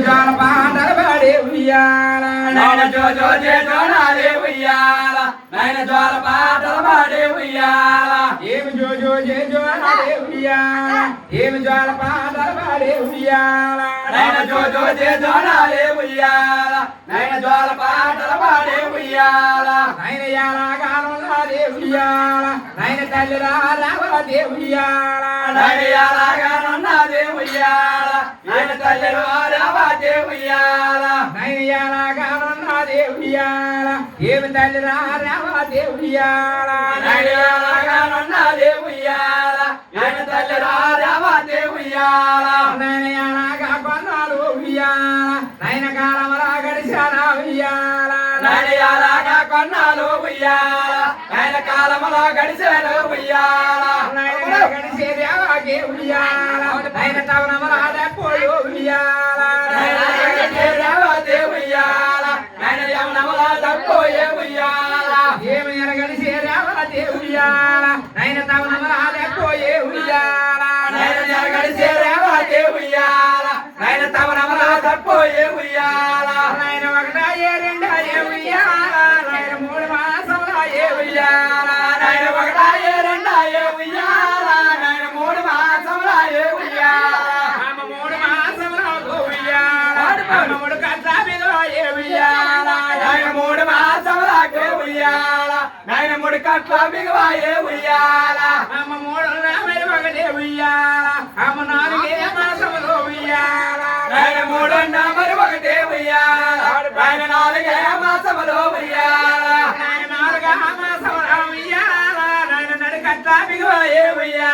జోల పాటలు పాడే ఉయ్యాల నాయన జో జో జే జోనాలే ఉయ్యాల నాయన జోల పాటలు పాడే ఉయ్యాల ఏమి జో జో జే జోనాలే ఉయ్యాల ఏమి జోల పాటలు పాడే ఉయ్యాల నాయన జో జో జే జోనాలే ఉయ్యాల నాయన జోల పాటలు పాడే ఉయ్యాల నాయన యాలగానున్నదే ఉయ్యాల నాయన తల్లి రావదే ఉయ్యాల నాయన యాలగానున్నదే ఉయ్యాల నాయన తల్లి రావదే ఉయ్యాల నాయన యాలగానున్నదే ఉయ్యాల ఏమి తల్లి రావదే ఉయ్యాల నాయన యాలగానున్నదే ఉయ్యాల నాయన తల్లి రావదే ఉయ్యాల నాయన యాలగా కొన్నాడు ఉయ్యాల నాయన కాలమలా గడిచాన ఉయ్యాల నాయన యాలగా కొన్నాడు ఉయ్యాల నాయన కాలమలా గడిచాను ఉయ్యాల నాయన గడిచేది అలాగే ఉయ్యాల నాయన తవనమలా దెబ్బలు ఉయ్యాల నాయన గడిచేది ఉయ్యాల నాయన యవనమలా దెబ్బోయే ఉయ్యాల ఏమి ఎరగడిచేది అలాగే ఉయ్యాల నాయన తవనమలా దెబ్బోయే ఉయ్యాల నాయన గడిచేది ఉయ్యాల నాయన తవనమలా దెబ్బోయే ఉయ్యాల నాయన ఒకటాయే రెండాయే ఉయ్యాల నాయన 3 మాసములాయే ఉయ్యాల నాయన ఒకటాయే రెండాయే ఉయ్యాల నాయన 3 మాసములాయే ఉయ్యాల అమ్మ 3 మాసములకు ఉయ్యాల అమ్మ 3 కట్ల బిగవాయే ఉయ్యాల నాయన 3 మాసములకు ఉయ్యాల నాయన 3 కట్ల బిగవాయే ఉయ్యాల అమ్మ 3 మరి ఒకటే ఉయ్యాల అమ్మ 4 మాసములు ఉయ్యాల నాయన 3 మరి ఒకటే ఉయ్యాల నాయన 4 మాసములు ఉయ్యాల నాయన 4 మాసములు ఉయ్యాల నాయన నడి కట్ల బిగవాయే ఉయ్యాల